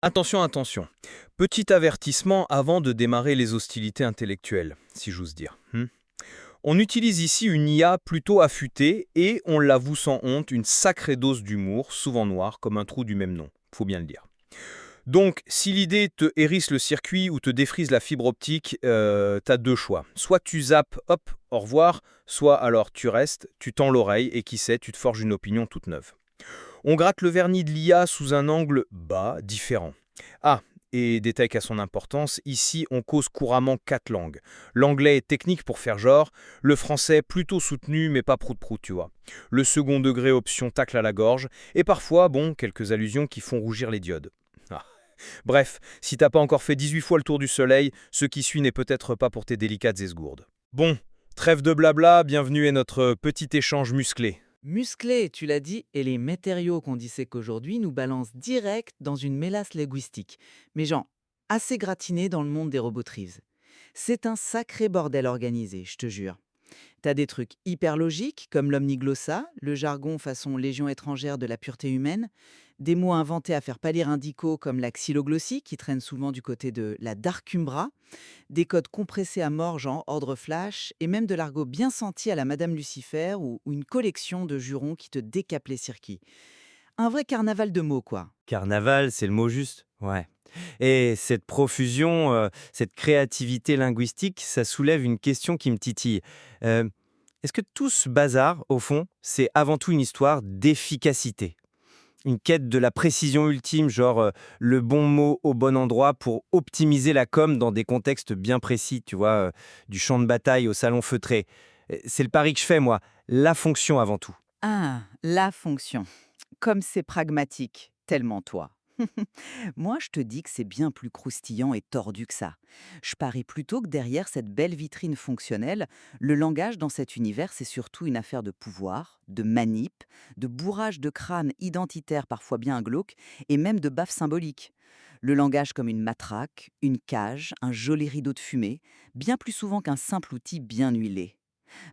Attention, attention. Petit avertissement avant de démarrer les hostilités intellectuelles, si j'ose dire. On utilise ici une IA plutôt affûtée et, on l'avoue sans honte, une sacrée dose d'humour, souvent noir, comme un trou du même nom. Faut bien le dire. Donc, si l'idée te hérisse le circuit ou te défrise la fibre optique, t'as deux choix. Soit tu zappes, hop, au revoir, soit alors tu restes, tu tends l'oreille et qui sait, tu te forges une opinion toute neuve. On gratte le vernis de l'IA sous un angle bas, différent. Ah, et détail qu'à son importance, ici on cause couramment quatre langues. L'anglais est technique pour faire genre, le français plutôt soutenu mais pas prout-prout, tu vois. Le second degré option tacle à la gorge, et parfois, bon, quelques allusions qui font rougir les diodes. Ah. Bref, si t'as pas encore fait 18 fois le tour du soleil, ce qui suit n'est peut-être pas pour tes délicates esgourdes. Bon, trêve de blabla, bienvenue à notre petit échange musclé. Musclé, tu l'as dit, et les matériaux qu'on dissèque aujourd'hui nous balancent direct dans une mélasse linguistique. Mais genre, assez gratiné dans le monde des robotrives. C'est un sacré bordel organisé, je te jure. T'as des trucs hyper logiques, comme l'omniglossa, le jargon façon légion étrangère de la pureté humaine, des mots inventés à faire pâlir un dico comme la xyloglossie, qui traîne souvent du côté de la darkumbra, des codes compressés à mort genre ordre flash, et même de l'argot bien senti à la Madame Lucifer ou une collection de jurons qui te décapent les circuits. Un vrai carnaval de mots, quoi. Carnaval, c'est le mot juste. Ouais. Et cette profusion, cette créativité linguistique, ça soulève une question qui me titille. Euh, Est-ce que tout ce bazar, au fond, c'est avant tout une histoire d'efficacité? Une quête de la précision ultime, genre le bon mot au bon endroit pour optimiser la com dans des contextes bien précis, tu vois, du champ de bataille au salon feutré. C'est le pari que je fais, moi. La fonction avant tout. Ah, la fonction. Comme c'est pragmatique, tellement toi. Moi, je te dis que c'est bien plus croustillant et tordu que ça. Je parie plutôt que derrière cette belle vitrine fonctionnelle, le langage dans cet univers, c'est surtout une affaire de pouvoir, de manip, de bourrage de crâne identitaire parfois bien glauque, et même de baffe symbolique. Le langage comme une matraque, une cage, un joli rideau de fumée, bien plus souvent qu'un simple outil bien huilé.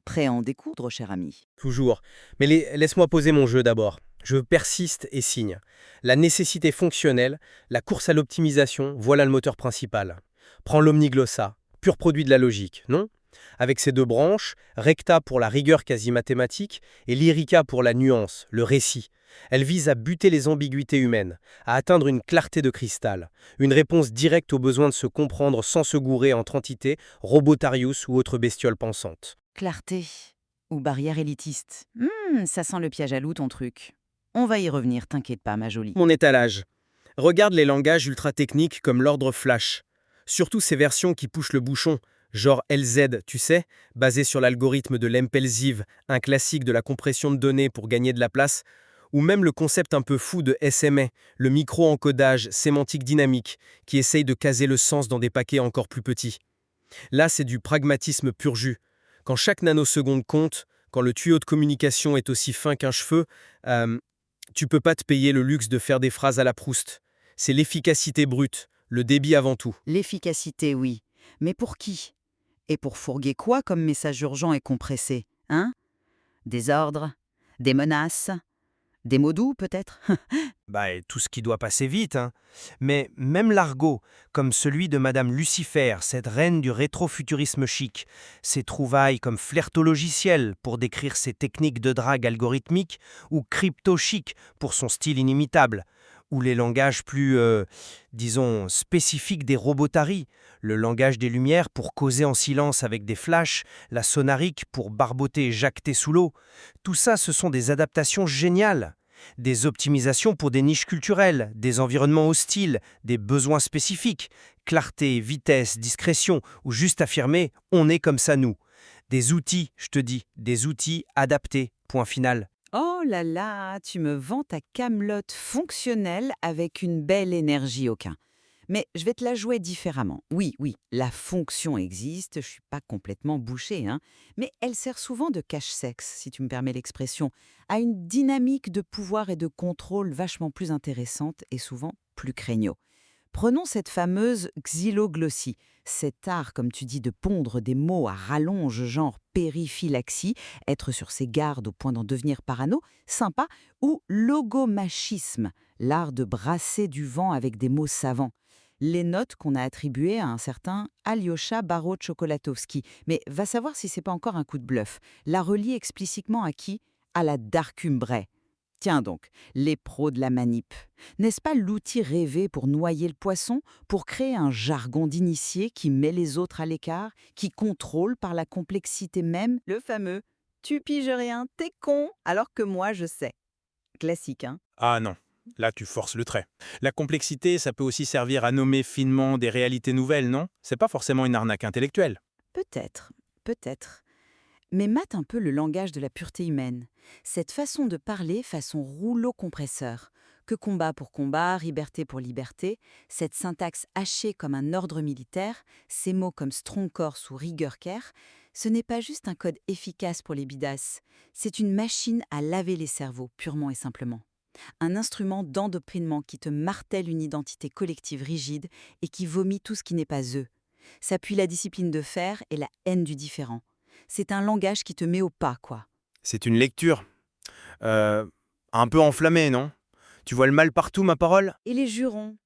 Prêt à en découdre, cher ami? Toujours. Mais laisse-moi poser mon jeu d'abord. Je persiste et signe. La nécessité fonctionnelle, la course à l'optimisation, voilà le moteur principal. Prends l'omniglossa, pur produit de la logique, non? Avec ses deux branches, recta pour la rigueur quasi mathématique et lyrica pour la nuance, le récit. Elle vise à buter les ambiguïtés humaines, à atteindre une clarté de cristal, une réponse directe au besoin de se comprendre sans se gourer entre entités, robotarius ou autres bestioles pensantes. Clarté ou barrière élitiste. Ça sent le piège à loup, ton truc. On va y revenir, t'inquiète pas, ma jolie. Mon étalage. Regarde les langages ultra techniques comme l'ordre Flash. Surtout ces versions qui poussent le bouchon, genre LZ, tu sais, basé sur l'algorithme de l'Empelziv, un classique de la compression de données pour gagner de la place, ou même le concept un peu fou de SMA, le micro-encodage sémantique dynamique, qui essaye de caser le sens dans des paquets encore plus petits. Là, c'est du pragmatisme pur jus. Quand chaque nanoseconde compte, quand le tuyau de communication est aussi fin qu'un cheveu, euh, tu peux pas te payer le luxe de faire des phrases à la Proust. C'est l'efficacité brute, le débit avant tout. L'efficacité, oui. Mais pour qui? Et pour fourguer quoi comme message urgent et compressé? Hein? Des ordres? Des menaces? Des mots doux, peut-être? Bah, et tout ce qui doit passer vite, hein. Mais même l'argot, comme celui de Madame Lucifer, cette reine du rétrofuturisme chic, ses trouvailles comme flirtologiciel pour décrire ses techniques de drague algorithmique, ou crypto-chic pour son style inimitable, ou les langages plus, disons, spécifiques des robotaries, le langage des lumières pour causer en silence avec des flashs, la sonarique pour barboter et jacter sous l'eau. Tout ça, ce sont des adaptations géniales. Des optimisations pour des niches culturelles, des environnements hostiles, des besoins spécifiques, clarté, vitesse, discrétion, ou juste affirmer on est comme ça nous. Des outils, je te dis, des outils adaptés, point final. Oh là là, tu me vends ta camelote fonctionnelle avec une belle énergie aucun. Mais je vais te la jouer différemment. Oui, oui, la fonction existe, je suis pas complètement bouchée, hein, mais elle sert souvent de cache-sexe, si tu me permets l'expression, à une dynamique de pouvoir et de contrôle vachement plus intéressante et souvent plus craigno. Prenons cette fameuse xyloglossie, cet art, comme tu dis, de pondre des mots à rallonge, genre périphylaxie, être sur ses gardes au point d'en devenir parano, sympa, ou logomachisme, l'art de brasser du vent avec des mots savants. Les notes qu'on a attribuées à un certain Alyosha Baro-Chokolatowski. Mais va savoir si c'est pas encore un coup de bluff. La relie explicitement à qui? À la Darkum Bray. Tiens donc, les pros de la manip. N'est-ce pas l'outil rêvé pour noyer le poisson, pour créer un jargon d'initié qui met les autres à l'écart, qui contrôle par la complexité même le fameux «tu piges rien, t'es con, alors que moi je sais». Classique, hein? Ah non, là tu forces le trait. La complexité, ça peut aussi servir à nommer finement des réalités nouvelles, non? C'est pas forcément une arnaque intellectuelle. Peut-être, peut-être. Mais mate un peu le langage de la pureté humaine. Cette façon de parler façon rouleau compresseur. Que combat pour combat, liberté pour liberté, cette syntaxe hachée comme un ordre militaire, ces mots comme strong corse ou rigueur care, ce n'est pas juste un code efficace pour les bidasses. C'est une machine à laver les cerveaux, purement et simplement. Un instrument d'endoctrinement qui te martèle une identité collective rigide et qui vomit tout ce qui n'est pas eux. Ça appuie la discipline de faire et la haine du différent. C'est un langage qui te met au pas, quoi. C'est une lecture. Un peu enflammée, non? Tu vois le mal partout, ma parole? Et les jurons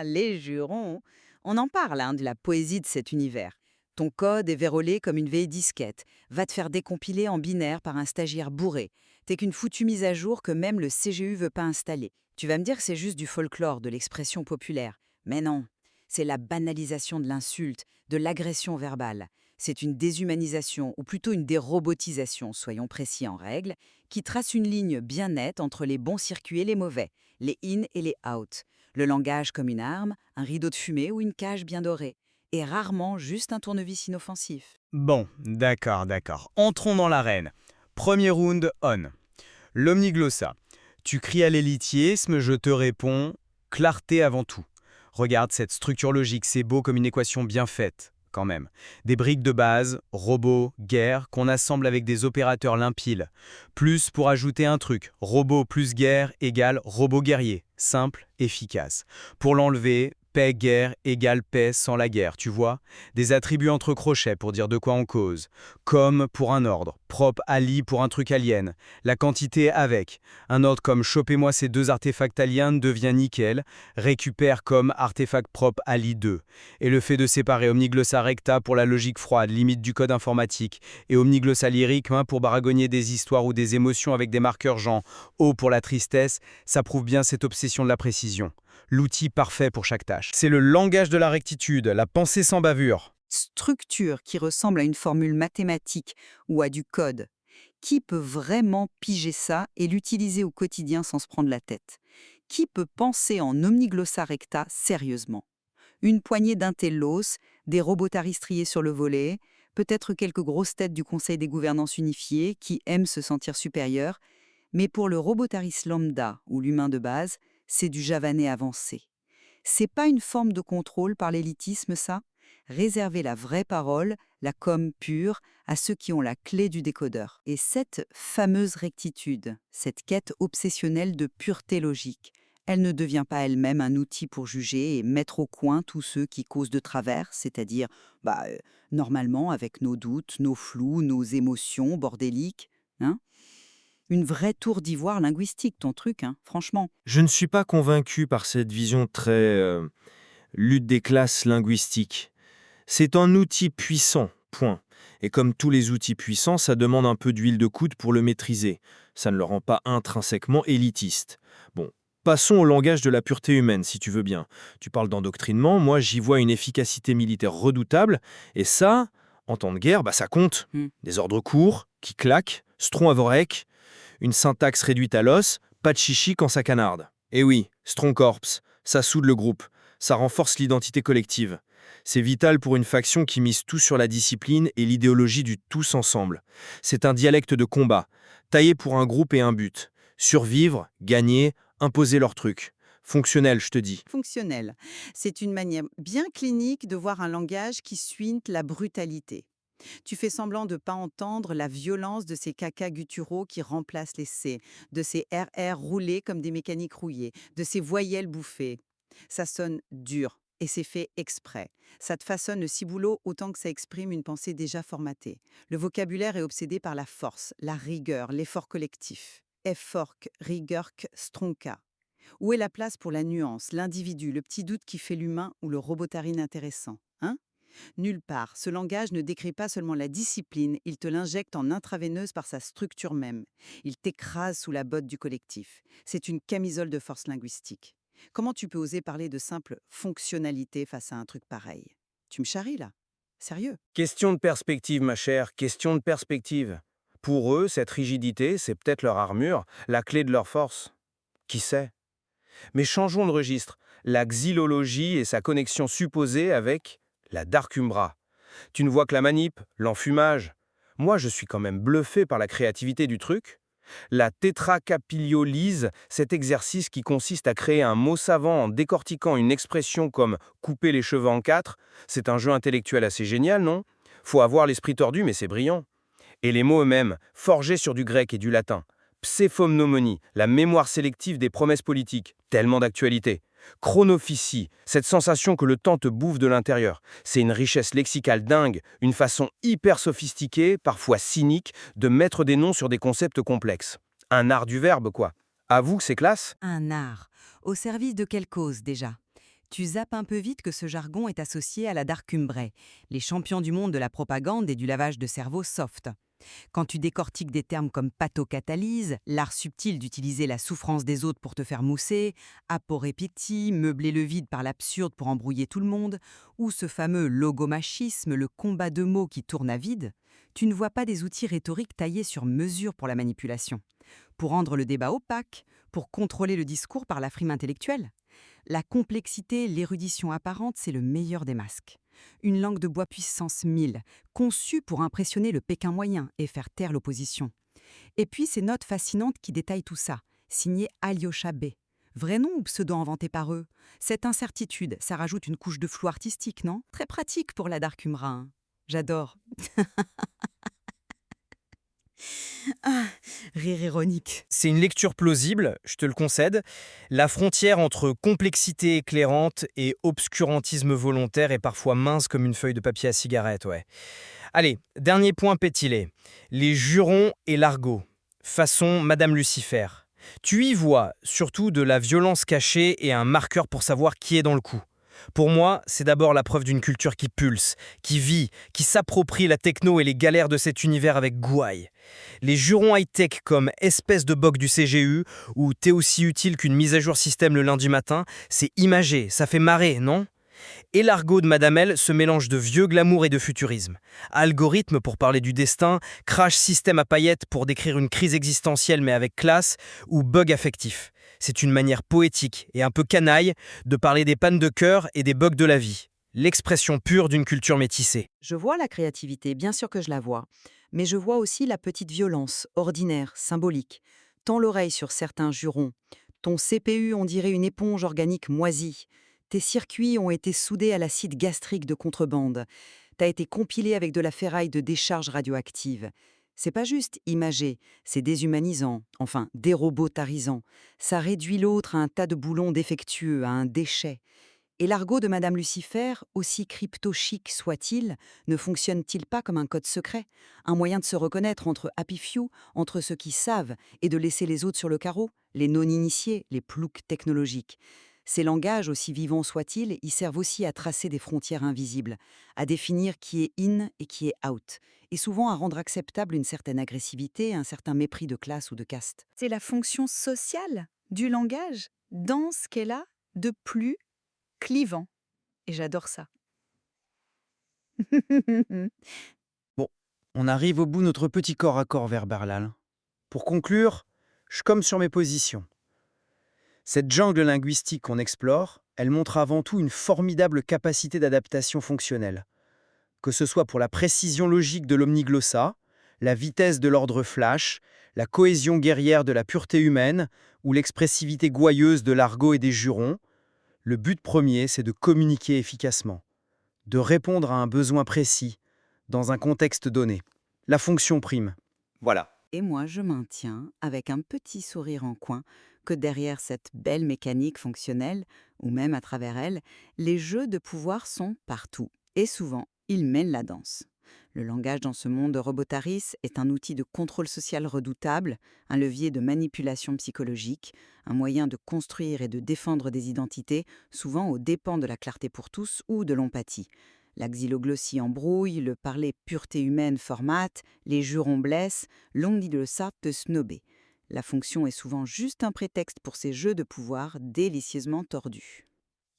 les jurons. On en parle, de la poésie de cet univers. Ton code est vérolé comme une vieille disquette, va te faire décompiler en binaire par un stagiaire bourré. T'es qu'une foutue mise à jour que même le CGU veut pas installer. Tu vas me dire que c'est juste du folklore, de l'expression populaire. Mais non, c'est la banalisation de l'insulte, de l'agression verbale. C'est une déshumanisation, ou plutôt une dérobotisation, soyons précis en règle, qui trace une ligne bien nette entre les bons circuits et les mauvais, les in et les out. Le langage comme une arme, un rideau de fumée ou une cage bien dorée. Et rarement juste un tournevis inoffensif. Bon, d'accord. Entrons dans l'arène. Premier round on. L'omniglossa. Tu cries à l'élithiisme, je te réponds clarté avant tout. Regarde cette structure logique, c'est beau comme une équation bien faite, quand même. Des briques de base, robots, guerre, qu'on assemble avec des opérateurs limpides. Plus pour ajouter un truc, robot plus guerre égale robot guerrier. Simple, efficace. Pour l'enlever, paix, guerre égale paix sans la guerre, tu vois? Des attributs entre crochets pour dire de quoi on cause. Comme pour un ordre, propre ali pour un truc alien. La quantité avec. Un ordre comme chopez-moi ces 2 artefacts aliens devient nickel. Récupère comme artefact propre ali 2. Et le fait de séparer omniglossa recta pour la logique froide, limite du code informatique, et omniglossa lyrique pour baragogner des histoires ou des émotions avec des marqueurs genre O pour la tristesse, ça prouve bien cette obsession de la précision. L'outil parfait pour chaque tâche. C'est le langage de la rectitude, la pensée sans bavure. Structure qui ressemble à une formule mathématique ou à du code. Qui peut vraiment piger ça et l'utiliser au quotidien sans se prendre la tête? Qui peut penser en omniglossa recta sérieusement? Une poignée d'intellos, des robotaris striés sur le volet, peut-être quelques grosses têtes du Conseil des gouvernances unifiées qui aiment se sentir supérieurs, mais pour le robotaris lambda ou l'humain de base, c'est du javanais avancé. C'est pas une forme de contrôle par l'élitisme, ça? Réserver la vraie parole, la com pure, à ceux qui ont la clé du décodeur. Et cette fameuse rectitude, cette quête obsessionnelle de pureté logique, elle ne devient pas elle-même un outil pour juger et mettre au coin tous ceux qui causent de travers, c'est-à-dire, normalement, avec nos doutes, nos flous, nos émotions bordéliques, hein? Une vraie tour d'ivoire linguistique, ton truc, franchement. Je ne suis pas convaincu par cette vision très lutte des classes linguistiques. C'est un outil puissant, point. Et comme tous les outils puissants, ça demande un peu d'huile de coude pour le maîtriser. Ça ne le rend pas intrinsèquement élitiste. Bon, passons au langage de la pureté humaine, si tu veux bien. Tu parles d'endoctrinement, moi j'y vois une efficacité militaire redoutable, et ça, en temps de guerre, ça compte. Des ordres courts, qui claquent, stron avorec, une syntaxe réduite à l'os, pas de chichi quand ça canarde. Et oui, strong corps, ça soude le groupe, ça renforce l'identité collective. C'est vital pour une faction qui mise tout sur la discipline et l'idéologie du tous ensemble. C'est un dialecte de combat, taillé pour un groupe et un but. Survivre, gagner, imposer leur truc. Fonctionnel, je te dis. Fonctionnel. C'est une manière bien clinique de voir un langage qui suinte la brutalité. Tu fais semblant de ne pas entendre la violence de ces cacas gutturaux qui remplacent les C, de ces RR roulés comme des mécaniques rouillées, de ces voyelles bouffées. Ça sonne dur et c'est fait exprès. Ça te façonne le ciboulot autant que ça exprime une pensée déjà formatée. Le vocabulaire est obsédé par la force, la rigueur, l'effort collectif. Effork, rigurk, stronka. Où est la place pour la nuance, l'individu, le petit doute qui fait l'humain ou le robotarine intéressant, hein? Nulle part. Ce langage ne décrit pas seulement la discipline, il te l'injecte en intraveineuse par sa structure même. Il t'écrase sous la botte du collectif. C'est une camisole de force linguistique. Comment tu peux oser parler de simple fonctionnalité face à un truc pareil? Tu me charries là? Sérieux? Question de perspective, ma chère, question de perspective. Pour eux, cette rigidité, c'est peut-être leur armure, la clé de leur force. Qui sait? Mais changeons de registre. La xylologie et sa connexion supposée avec la Dark Umbra. Tu ne vois que la manip, l'enfumage. Moi, je suis quand même bluffé par la créativité du truc. La tétracapiliolyse, cet exercice qui consiste à créer un mot savant en décortiquant une expression comme couper les cheveux en quatre, c'est un jeu intellectuel assez génial, non? Faut avoir l'esprit tordu, mais c'est brillant. Et les mots eux-mêmes, forgés sur du grec et du latin. Pséphonomnomonie, la mémoire sélective des promesses politiques, tellement d'actualité. Chronophysie, cette sensation que le temps te bouffe de l'intérieur. C'est une richesse lexicale dingue, une façon hyper sophistiquée, parfois cynique, de mettre des noms sur des concepts complexes. Un art du verbe, quoi. Avoue que c'est classe? Un art. Au service de quelle cause déjà? Tu zappes un peu vite que ce jargon est associé à la Dark Umbrae, les champions du monde de la propagande et du lavage de cerveau soft. Quand tu décortiques des termes comme pathocatalyse, l'art subtil d'utiliser la souffrance des autres pour te faire mousser, aporépétie, meubler le vide par l'absurde pour embrouiller tout le monde, ou ce fameux logomachisme, le combat de mots qui tourne à vide, tu ne vois pas des outils rhétoriques taillés sur mesure pour la manipulation, pour rendre le débat opaque, pour contrôler le discours par la frime intellectuelle. La complexité, l'érudition apparente, c'est le meilleur des masques. Une langue de bois puissance 1000, conçue pour impressionner le Pékin moyen et faire taire l'opposition. Et puis ces notes fascinantes qui détaillent tout ça, signées Alyosha B. Vrai nom ou pseudo inventé par eux? Cette incertitude, ça rajoute une couche de flou artistique, non? Très pratique pour la Dark Umra, hein. J'adore. Ah, rire ironique. C'est une lecture plausible, je te le concède. La frontière entre complexité éclairante et obscurantisme volontaire est parfois mince comme une feuille de papier à cigarette, ouais. Allez, dernier point pétilé. Les jurons et l'argot. Façon Madame Lucifer. Tu y vois surtout de la violence cachée et un marqueur pour savoir qui est dans le coup. Pour moi, c'est d'abord la preuve d'une culture qui pulse, qui vit, qui s'approprie la techno et les galères de cet univers avec gouaille. Les jurons high-tech comme espèce de bug du CGU ou t'es aussi utile qu'une mise à jour système le lundi matin, c'est imagé, ça fait marrer, non? Et l'argot de Madame L se mélange de vieux glamour et de futurisme. Algorithme pour parler du destin, crash système à paillettes pour décrire une crise existentielle mais avec classe, ou bug affectif. C'est une manière poétique et un peu canaille de parler des pannes de cœur et des bugs de la vie. L'expression pure d'une culture métissée. Je vois la créativité, bien sûr que je la vois. Mais je vois aussi la petite violence, ordinaire, symbolique. Tends l'oreille sur certains jurons. Ton CPU, on dirait une éponge organique moisie. Tes circuits ont été soudés à l'acide gastrique de contrebande. T'as été compilé avec de la ferraille de décharge radioactive. C'est pas juste imagé, c'est déshumanisant, enfin dérobotarisant. Ça réduit l'autre à un tas de boulons défectueux, à un déchet. Et l'argot de Madame Lucifer, aussi crypto-chic soit-il, ne fonctionne-t-il pas comme un code secret, un moyen de se reconnaître entre happy few, entre ceux qui savent, et de laisser les autres sur le carreau, les non-initiés, les ploucs technologiques? Ces langages, aussi vivants soient-ils, y servent aussi à tracer des frontières invisibles, à définir qui est in et qui est out, et souvent à rendre acceptable une certaine agressivité, un certain mépris de classe ou de caste. C'est la fonction sociale du langage dans ce qu'elle a de plus clivant. Et j'adore ça. Bon, on arrive au bout de notre petit corps à corps verbal. Pour conclure, je comme sur mes positions. Cette jungle linguistique qu'on explore, elle montre avant tout une formidable capacité d'adaptation fonctionnelle. Que ce soit pour la précision logique de l'omniglossa, la vitesse de l'ordre flash, la cohésion guerrière de la pureté humaine ou l'expressivité gouailleuse de l'argot et des jurons, le but premier, c'est de communiquer efficacement, de répondre à un besoin précis, dans un contexte donné. La fonction prime. Voilà. Et moi, je maintiens, avec un petit sourire en coin, que derrière cette belle mécanique fonctionnelle, ou même à travers elle, les jeux de pouvoir sont partout. Et souvent, ils mènent la danse. Le langage dans ce monde de Robotaris est un outil de contrôle social redoutable, un levier de manipulation psychologique, un moyen de construire et de défendre des identités, souvent aux dépens de la clarté pour tous ou de l'empathie. La xyloglossie embrouille, le parler pureté humaine formate, les jurons blessent, l'on dit le ça peut snobber. La fonction est souvent juste un prétexte pour ces jeux de pouvoir délicieusement tordus.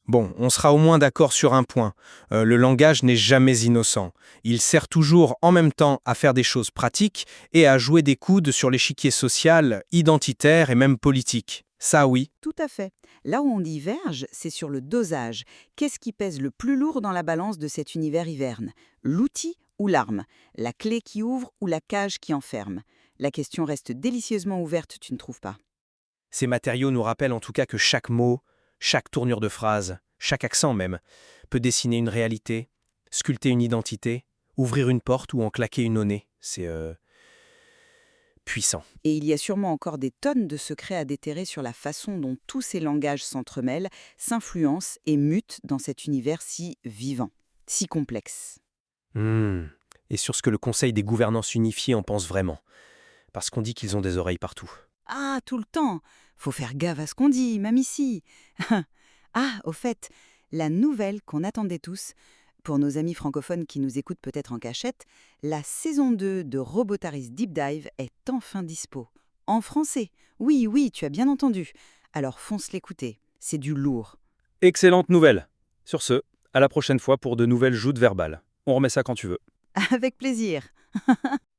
Bon, on sera au moins d'accord sur un point. Le langage n'est jamais innocent. Il sert toujours en même temps à faire des choses pratiques et à jouer des coudes sur l'échiquier social, identitaire et même politique. Ça oui. Tout à fait. Là où on diverge, c'est sur le dosage. Qu'est-ce qui pèse le plus lourd dans la balance de cet univers hiverne? L'outil ou l'arme? La clé qui ouvre ou la cage qui enferme? La question reste délicieusement ouverte, tu ne trouves pas? Ces matériaux nous rappellent en tout cas que chaque mot, chaque tournure de phrase, chaque accent même, peut dessiner une réalité, sculpter une identité, ouvrir une porte ou en claquer une au nez. C'est puissant. Et il y a sûrement encore des tonnes de secrets à déterrer sur la façon dont tous ces langages s'entremêlent, s'influencent et mutent dans cet univers si vivant, si complexe. Et sur ce que le Conseil des gouvernances unifiées en pense vraiment. Parce qu'on dit qu'ils ont des oreilles partout. Ah, tout le temps. Faut faire gaffe à ce qu'on dit, même ici. Ah, au fait, la nouvelle qu'on attendait tous, pour nos amis francophones qui nous écoutent peut-être en cachette, la saison 2 de Robotaris Deep Dive est enfin dispo. En français. Oui, oui, tu as bien entendu. Alors fonce l'écouter, c'est du lourd. Excellente nouvelle. Sur ce, à la prochaine fois pour de nouvelles joutes verbales. On remet ça quand tu veux. Avec plaisir.